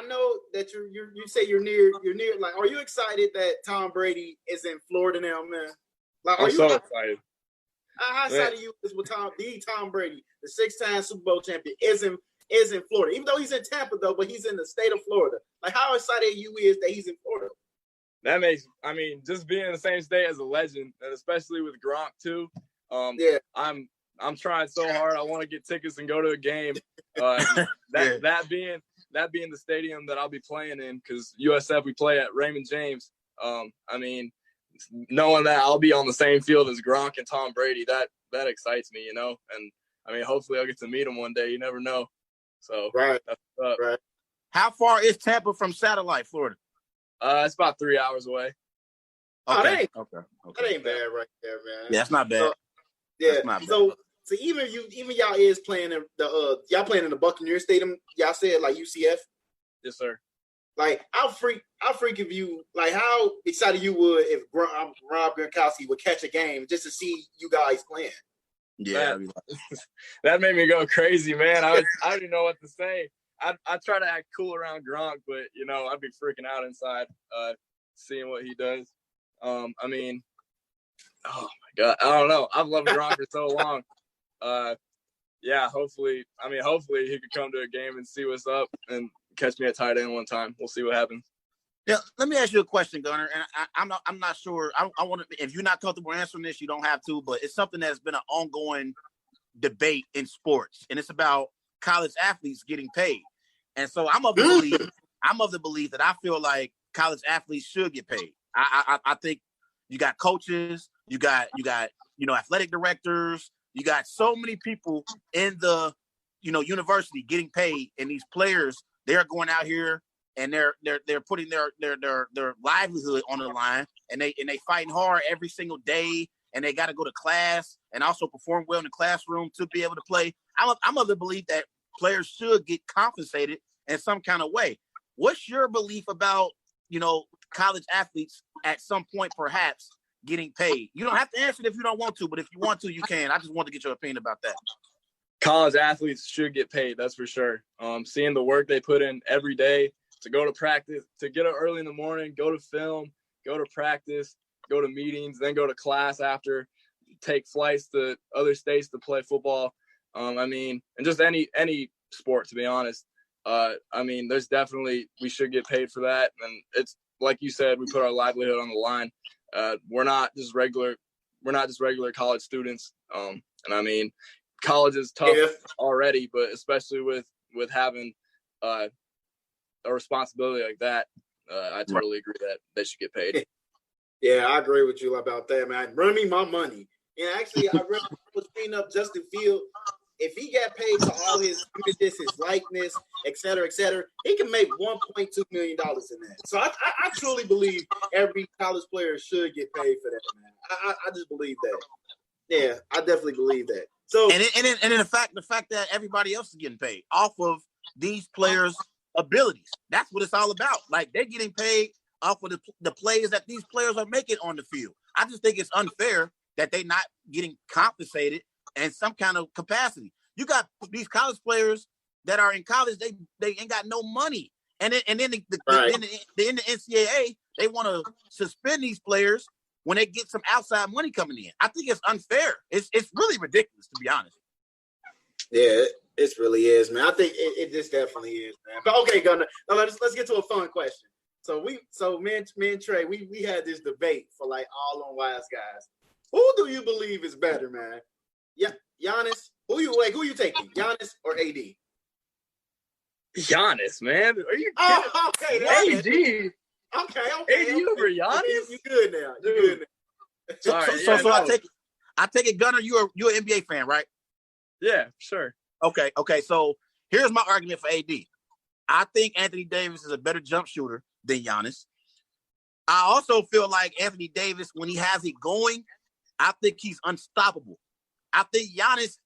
know that you say you're near, like, are you excited that Tom Brady is in Florida now, man? Like, I'm so excited. How excited you is with Tom Brady, the 6-time Super Bowl champion, is in Florida, even though he's in Tampa, though, but he's in the state of Florida. Like, how excited you is that he's in Florida? That makes, I mean, just being in the same state as a legend, and especially with Gronk too. I'm trying so hard. I want to get tickets and go to a game. That being the stadium that I'll be playing in, because USF, we play at Raymond James. I mean, knowing that I'll be on the same field as Gronk and Tom Brady, that excites me, And I mean, hopefully I'll get to meet him one day. You never know. So right. That's what's up. Right. How far is Tampa from Satellite, Florida? It's about 3 hours away. Okay. Okay. That ain't bad right there, man. Yeah, that's not bad. So, that's not bad. So even y'all is playing in y'all playing in the Buccaneer Stadium. Y'all said like UCF. Yes, sir. Like how freak if you like how excited you would if Rob Gronkowski would catch a game just to see you guys playing. Yeah, that made me go crazy, man. I don't even know what to say. I try to act cool around Gronk, but I'd be freaking out inside, seeing what he does. I mean, oh my God, I don't know. I've loved Gronk for so long. Hopefully he could come to a game and see what's up and catch me at tight end one time. We'll see what happens. Yeah, let me ask you a question, Gunner. And I'm not sure. I want to. If you're not comfortable answering this, you don't have to. But it's something that's been an ongoing debate in sports, and it's about college athletes getting paid. And so I'm of the belief that I feel like college athletes should get paid. I think you got coaches, you got athletic directors, you got so many people in the university getting paid, and these players, they're going out here and they're putting their livelihood on the line, and they fighting hard every single day, and they got to go to class and also perform well in the classroom to be able to play. I'm of the belief that players should get compensated in some kind of way. What's your belief about, college athletes at some point perhaps getting paid? You don't have to answer it if you don't want to, but if you want to, you can. I just want to get your opinion about that. College athletes should get paid, that's for sure. Seeing the work they put in every day to go to practice, to get up early in the morning, go to film, go to practice, go to meetings, then go to class after, take flights to other states to play football. I mean, and just any sport, to be honest. I mean, there's definitely, we should get paid for that. And it's like you said, we put our livelihood on the line. We're not just regular college students. And I mean, college is tough already, but especially with with having a responsibility like that, I totally agree that they should get paid. Yeah, I agree with you about that, man. Run me my money. And actually, I was reading up Justin Field. If he got paid for all his images, his likeness, et cetera, he can make $1.2 million in that. So I truly believe every college player should get paid for that, man. I just believe that. Yeah, I definitely believe that. So and then the fact that everybody else is getting paid off of these players' abilities. That's what it's all about. Like, they're getting paid off of the plays that these players are making on the field. I just think it's unfair that they're not getting compensated in some kind of capacity. You got these college players that are in college, they ain't got no money. And then the NCAA, they want to suspend these players when they get some outside money coming in. I think it's unfair. It's really ridiculous, to be honest. Yeah, it really is, man. I think it just definitely is, man. But okay, Gunner, now let's get to a fun question. So me and Trey, we had this debate for like all on Wise Guys. Who do you believe is better, man? Yeah, Giannis. Who you taking? Giannis or AD? Giannis, man. Are you kidding? Oh, okay. AD. Okay. AD over Giannis? You good now. You good now. So I take it, Gunner, you're an NBA fan, right? Yeah, sure. Okay. So here's my argument for AD. I think Anthony Davis is a better jump shooter than Giannis. I also feel like Anthony Davis, when he has it going, I think he's unstoppable. I think Giannis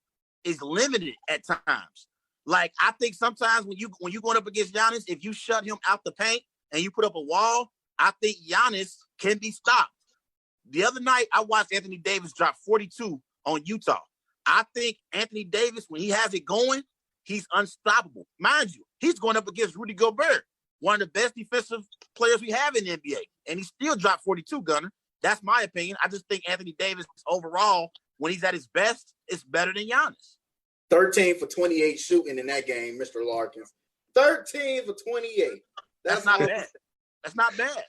is limited at times. Like, I think sometimes when you're going up against Giannis, if you shut him out the paint and you put up a wall, I think Giannis can be stopped. The other night, I watched Anthony Davis drop 42 on Utah. I think Anthony Davis, when he has it going, he's unstoppable. Mind you, he's going up against Rudy Gobert, one of the best defensive players we have in the NBA, and he still dropped 42, Gunner. That's my opinion. I just think Anthony Davis overall, when he's at his best, is better than Giannis. 13 for 28 shooting in that game, Mr. Larkins. 13 for 28. That's not bad. That's not bad.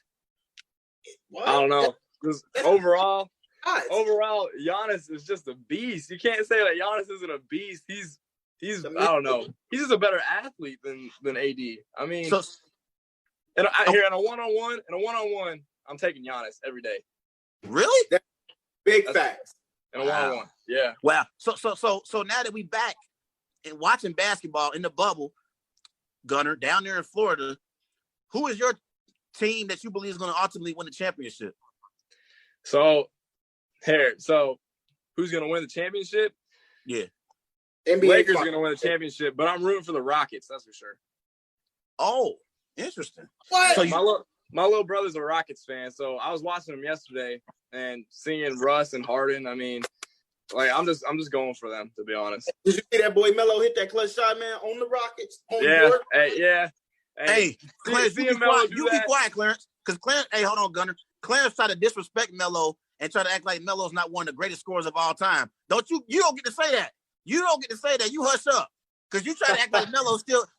What? I don't know. Overall, Giannis is just a beast. You can't say that Giannis isn't a beast. He's I don't know. He's just a better athlete than AD. I mean, in a one-on-one, I'm taking Giannis every day. Really? Big facts. In a one-on-one. Yeah. Wow. So now that we back and watching basketball in the bubble, Gunner, down there in Florida, who is your team that you believe is going to ultimately win the championship? So who's going to win the championship? Yeah. NBA Lakers are going to win the championship, but I'm rooting for the Rockets, that's for sure. Oh, interesting. What? So my little brother's a Rockets fan, so I was watching them yesterday and seeing Russ and Harden. I mean, like, I'm just going for them, to be honest. Did you see that boy Melo hit that clutch shot, man, on the Rockets? Hey, Clarence, you be quiet, Clarence. Because Clarence, hey, hold on, Gunner. Clarence tried to disrespect Melo and try to act like Melo's not one of the greatest scorers of all time. You don't get to say that. You don't get to say that. You hush up. Because you try to act like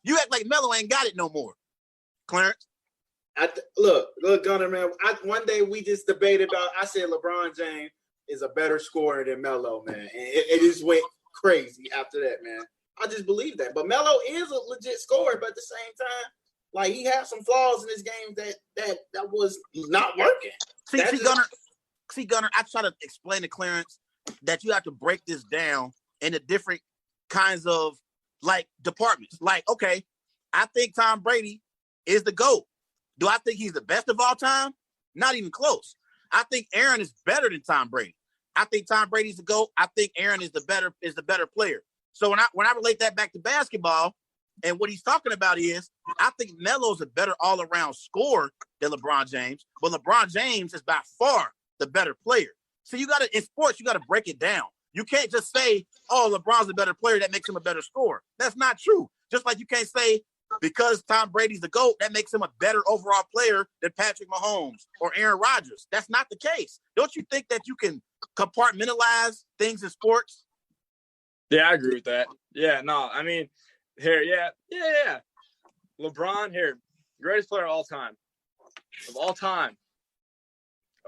you act like Melo ain't got it no more. Clarence. Look, Gunner, man. One day we just debated about, I said LeBron James is a better scorer than Melo, man. And it just went crazy after that, man. I just believe that. But Melo is a legit scorer, but at the same time, like, he has some flaws in his game that was not working. See, Gunner, I try to explain to Clarence that you have to break this down into different kinds of, like, departments. Like, okay, I think Tom Brady is the GOAT. Do I think he's the best of all time? Not even close. I think Aaron is better than Tom Brady. I think Tom Brady's the GOAT. I think Aaron is the better player. So when I relate that back to basketball, and what he's talking about is, I think Melo's a better all-around scorer than LeBron James, but LeBron James is by far the better player. So in sports, you got to break it down. You can't just say, oh, LeBron's a better player, that makes him a better scorer. That's not true. Just like you can't say, because Tom Brady's the GOAT, that makes him a better overall player than Patrick Mahomes or Aaron Rodgers. That's not the case. Don't you think that you can compartmentalize things in sports? Yeah, I agree with that. Yeah, no, I mean, here, yeah. LeBron, greatest player of all time. Of all time.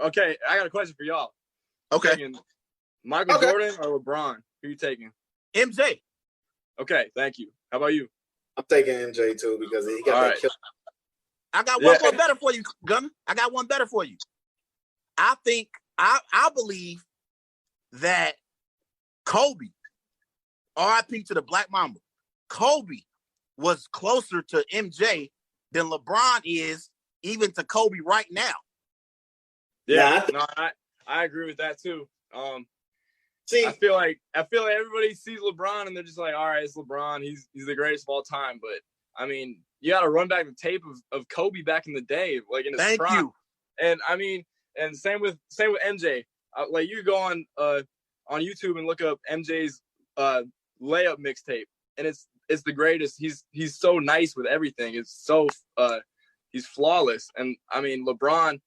Okay, I got a question for y'all. Okay. Michael Jordan or LeBron? Who you taking? MJ. Okay, thank you. How about you? I'm taking MJ too because he got that kill. I got one more better for you, Gunner. I got one better for you. I think I believe that Kobe, RIP to the Black Mamba, Kobe was closer to MJ than LeBron is even to Kobe right now. Yeah, I agree with that too. I feel like everybody sees LeBron and they're just like, all right, it's LeBron. He's the greatest of all time. But I mean, you got to run back the tape of Kobe back in the day, like in his prime. You. And I mean, and same with MJ. Like you go on YouTube and look up MJ's layup mixtape, and it's the greatest. He's so nice with everything. It's so he's flawless. And I mean, LeBron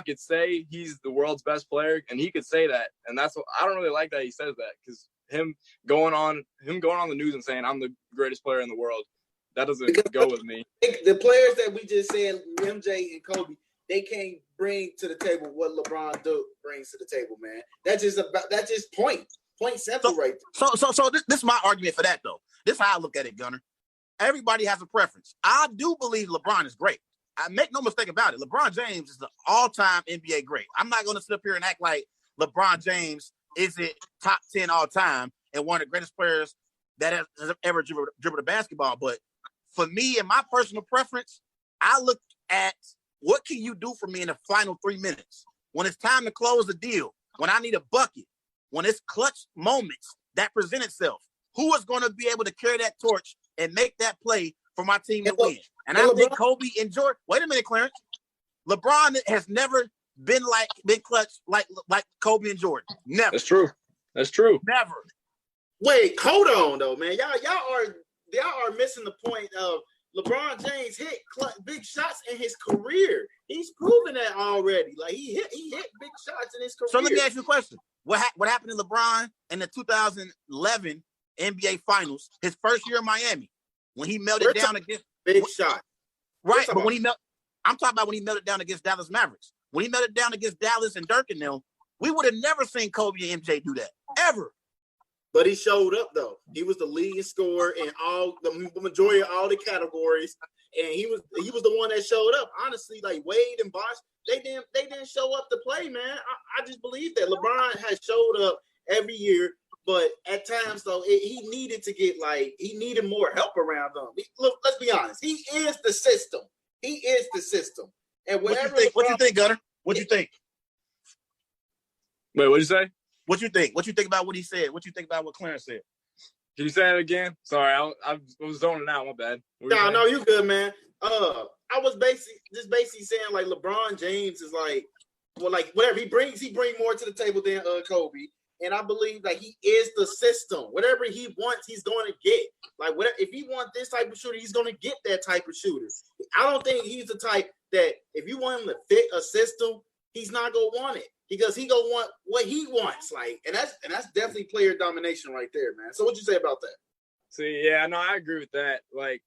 could say he's the world's best player, and he could say that. And that's what I don't really like that he says that, because him going on the news and saying I'm the greatest player in the world, that doesn't go with me. The players that we just said, MJ and Kobe, they can't bring to the table what LeBron brings to the table, man. That's just point simple right there. So this is my argument for that though. This is how I look at it, Gunner. Everybody has a preference. I do believe LeBron is great. I make no mistake about it. LeBron James is the all-time NBA great. I'm not going to sit up here and act like LeBron James isn't top 10 all-time and one of the greatest players that has ever dribbled a basketball. But for me and my personal preference, I look at what can you do for me in the final 3 minutes? When it's time to close the deal, when I need a bucket, when it's clutch moments that present itself, who is going to be able to carry that torch and make that play for my team to win? And I think Kobe and Jordan. Wait a minute, Clarence. LeBron has never been clutch like Kobe and Jordan. Never. That's true. Never. Wait, hold on though, man. Y'all are missing the point of LeBron James hit big shots in his career. He's proven that already. Like he hit big shots in his career. So let me ask you a question. What happened to LeBron in the 2011 NBA Finals, his first year in Miami, when he melted down against big shot? Right, but I'm talking about when he melted down against Dallas Mavericks. When he melted down against Dallas and Dirk and them, we would have never seen Kobe and MJ do that ever. But he showed up though. He was the leading scorer in the majority of all the categories, and he was the one that showed up. Honestly, like Wade and Bosh, they didn't show up to play, man. I just believe that LeBron has showed up every year, but at times though he needed more help around them. Look, let's be honest. He is the system. And whatever. What you think, Gunner? What you think? Wait, what'd you say? What you think? What you think about what he said? What you think about what Clarence said? Can you say it again? Sorry, I was zoning out. My bad. No, you good, man. I was basically saying like LeBron James is like whatever he brings more to the table than Kobe. And I believe that he is the system. Whatever he wants, he's going to get. Like, whatever, if he wants this type of shooter, he's going to get that type of shooter. I don't think he's the type that if you want him to fit a system, he's not going to want it because he going to want what he wants. Like, and that's definitely player domination right there, man. So what you say about that? See, yeah, no, I agree with that. Like,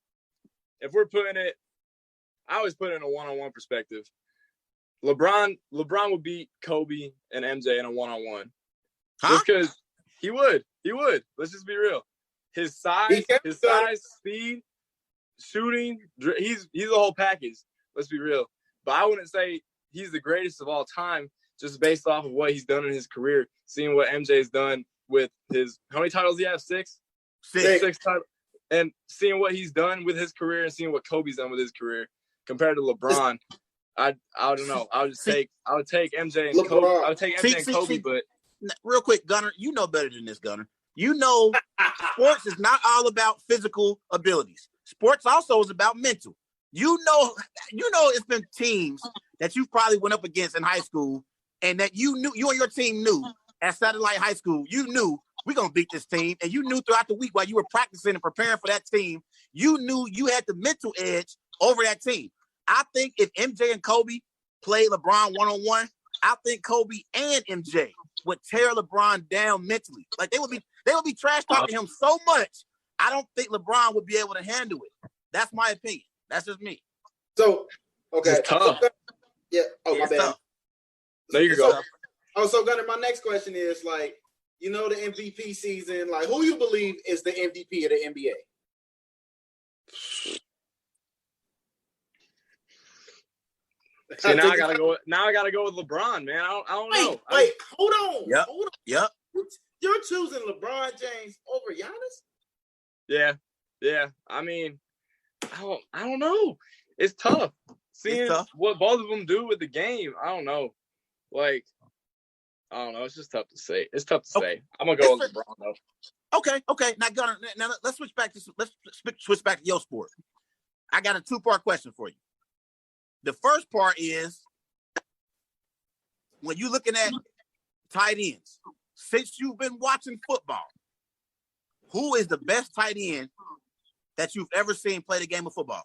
if we're putting it, I always put it in a one-on-one perspective. LeBron would beat Kobe and MJ in a one-on-one. Huh? Just because he would. Let's just be real. His size, speed, shooting, he's a whole package. Let's be real. But I wouldn't say he's the greatest of all time just based off of what he's done in his career. Seeing what MJ's done with his – how many titles do you have? Six titles. And seeing what he's done with his career and seeing what Kobe's done with his career compared to LeBron, I don't know. I would take MJ and Kobe. I would take MJ and Kobe, but – real quick, Gunner, you know better than this, Gunner. You know sports is not all about physical abilities. Sports also is about mental. You know it's been teams that you probably went up against in high school and that you and your team knew at Satellite High School, you knew we're going to beat this team. And you knew throughout the week while you were practicing and preparing for that team, you knew you had the mental edge over that team. I think if MJ and Kobe played LeBron one-on-one, I think Kobe and MJ would tear LeBron down mentally. Like they would be trash talking him so much. I don't think LeBron would be able to handle it. That's my opinion. That's just me. So okay, it's tough. Yeah. Oh, my bad. Tough. There you go. So Gunner, my next question is like, you know, the MVP season. Like, who you believe is the MVP of the NBA? See, now I gotta go. Now I gotta go with LeBron, man. I don't know. Wait, hold on. Yep. Hold on. Yep. You're choosing LeBron James over Giannis? Yeah. I mean, I don't know. It's tough. Seeing what both of them do with the game, I don't know. Like, I don't know. It's just tough to say. It's tough to say. I'm gonna go with LeBron though. Okay. Now, Gunner, let's switch back to switch back to your sport. I got a 2-part question for you. The first part is when you're looking at tight ends. Since you've been watching football, who is the best tight end that you've ever seen play the game of football?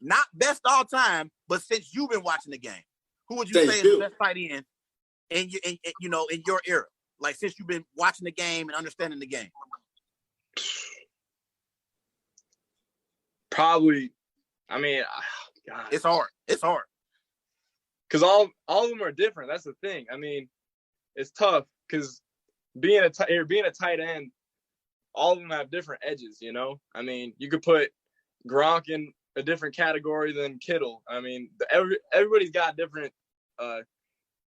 Not best all time, but since you've been watching the game, who would you say is the best tight end in your era? Like since you've been watching the game and understanding the game. Probably. I mean, God. It's hard. Because all of them are different. That's the thing. I mean, it's tough because being a tight end, all of them have different edges, you know? I mean, you could put Gronk in a different category than Kittle. I mean, everybody's got different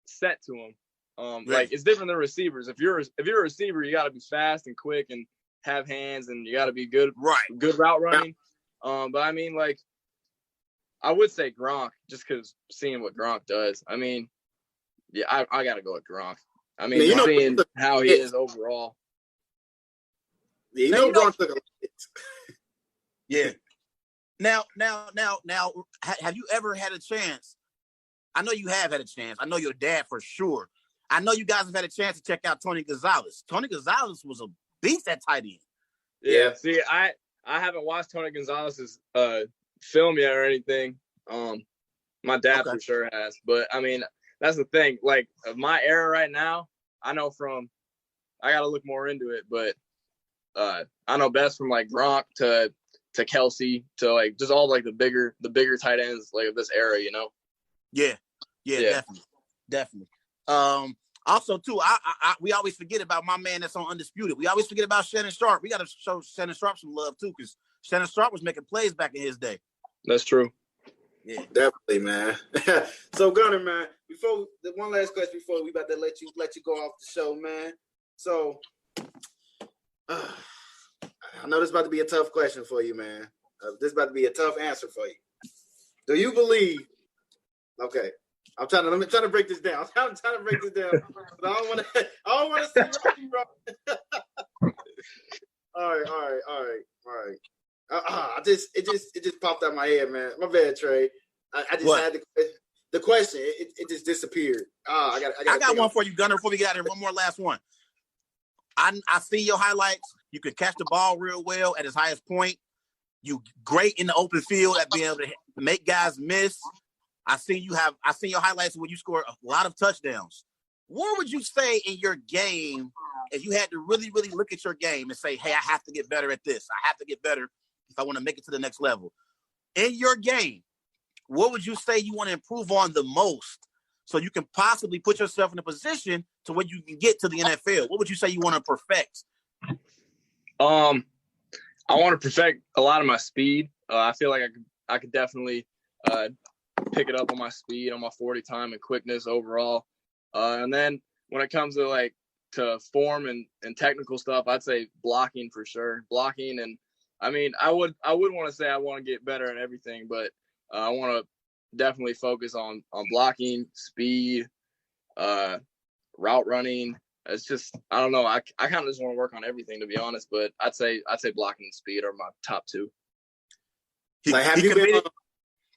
set to them. Right. Like it's different than receivers. If you're a receiver, you got to be fast and quick and have hands, and you got to be good route running. But I mean, like, I would say Gronk just because seeing what Gronk does. I mean, yeah, I got to go with Gronk. I mean, seeing how he is overall. Yeah, Gronk took a Yeah. Now, have you ever had a chance? I know you have had a chance. I know your dad for sure. I know you guys have had a chance to check out Tony Gonzalez. Tony Gonzalez was a beast at tight end. Yeah. See, I haven't watched Tony Gonzalez's film yet or anything. My dad for sure has, but I mean, that's the thing. Like of my era right now, I know I got to look more into it, but I know best from like Gronk to Kelsey to like just all like the bigger tight ends like of this era, you know? Yeah, definitely. Also too, we always forget about my man that's on Undisputed. We always forget about Shannon Sharp. We got to show Shannon Sharp some love too, because Shannon Sharp was making plays back in his day. That's true. Yeah, definitely, man. So Gunner, man, one last question before we about to let you go off the show, man. So I know this is about to be a tough question for you, man. This is about to be a tough answer for you. Do you believe? Okay, I'm trying to break this down. I'm trying to break this down. But I don't want to say Rocky wrong. All right. It just popped out my head, man. My bad, Trey. I just had the question. It just disappeared. I got one for you, Gunner. Before we get out of here, one more last one. I see your highlights. You can catch the ball real well at his highest point. You great in the open field at being able to make guys miss. I seen your highlights where you score a lot of touchdowns. What would you say in your game if you had to really, really look at your game and say, hey, I have to get better at this. I have to get better if I want to make it to the next level. In your game, what would you say you want to improve on the most so you can possibly put yourself in a position to where you can get to the NFL? What would you say you want to perfect? I want to perfect a lot of my speed. I feel like I could definitely pick it up on my speed, on my 40 time and quickness overall. And then when it comes to form and technical stuff, I'd say blocking for sure. Blocking, and I mean, I would want to say I want to get better at everything, but I want to definitely focus on blocking, speed, route running. It's just, I don't know. I kind of just want to work on everything, to be honest. But I'd say blocking and speed are my top two. Like, have you been?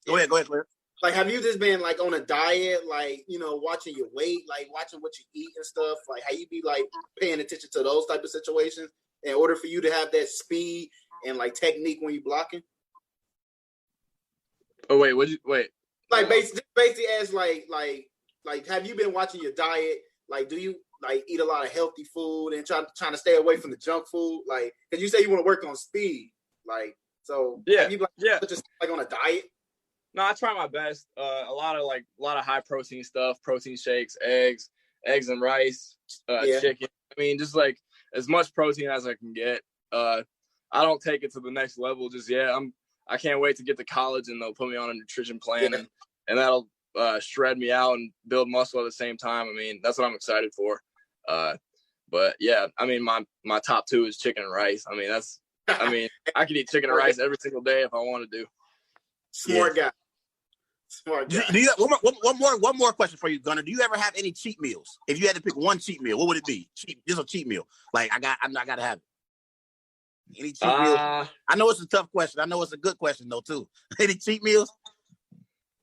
Go ahead, Claire. Like, have you just been like on a diet, like, you know, watching your weight, like watching what you eat and stuff? Like, how you be like paying attention to those type of situations in order for you to have that speed and like technique when you blocking? Oh wait, Like basically as like have you been watching your diet? Like, do you like eat a lot of healthy food and trying to stay away from the junk food? Like, because you say you want to work on speed, like, so yeah, have you just like on a diet? No, I try my best. A lot of high protein stuff, protein shakes, eggs and rice, chicken. I mean, just like as much protein as I can get. I don't take it to the next level just yet. I can't wait to get to college and they'll put me on a nutrition plan and that'll shred me out and build muscle at the same time. I mean, that's what I'm excited for. But yeah, I mean, my top two is chicken and rice. I mean, I could eat chicken and rice every single day if I wanted to. Smart guy. Do you one more question for you, Gunner? Do you ever have any cheat meals? If you had to pick one cheat meal, what would it be? Just a cheat meal. Like I gotta have it. Any cheat meals? I know it's a tough question. I know it's a good question though too. Any cheat meals?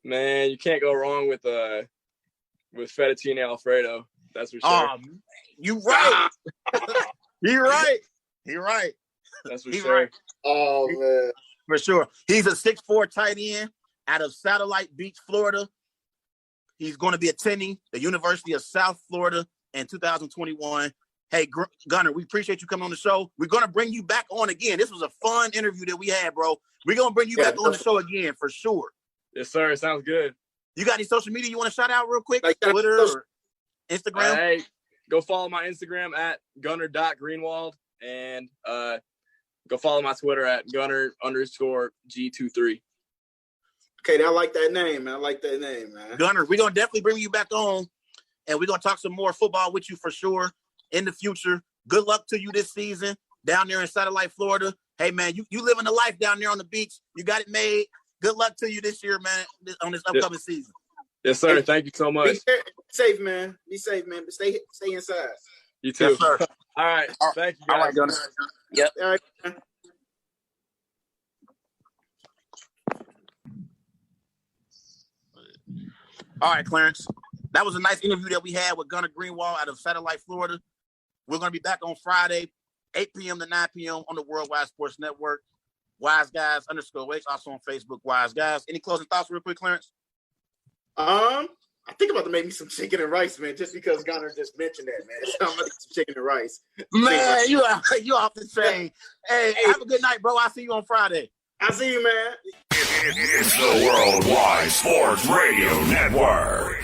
Man, you can't go wrong with fettuccine Alfredo. That's for sure. You right. You're right. You're right. That's for sure. Right. Oh man, for sure. He's a 6'4" tight end out of Satellite Beach, Florida. He's going to be attending the University of South Florida in 2021. Hey, Gunner, we appreciate you coming on the show. We're going to bring you back on again. This was a fun interview that we had, bro. We're going to bring you back on the show again for sure. Yes, sir. Sounds good. You got any social media you want to shout out real quick? Like Twitter or Instagram? Hey, go follow my Instagram at gunner.greenwald and go follow my Twitter at gunner_G23. Okay, I like that name, man. Man. Gunner, we're going to definitely bring you back on, and we're going to talk some more football with you for sure in the future. Good luck to you this season down there in Satellite, Florida. Hey, man, you living the life down there on the beach. You got it made. Good luck to you this year, man, on this upcoming season. Yes, sir. Hey, thank you so much. Be safe, man. Be safe, man. But stay inside. You too. Yes, sir. All right. Thank you, guys. All right, Gunner. Yep. All right, man. All right, Clarence. That was a nice interview that we had with Gunner Greenwald out of Satellite, Florida. We're going to be back on Friday, 8 p.m. to 9 p.m. on the Worldwide Sports Network. Wise Guys _H, also on Facebook, Wise Guys. Any closing thoughts real quick, Clarence? I think about to make me some chicken and rice, man, just because Gunner just mentioned that, man. So I'm going to get some chicken and rice. Man, you off the chain. Hey, have a good night, bro. I'll see you on Friday. I'll see you, man. It's the Worldwide Sports Radio Network.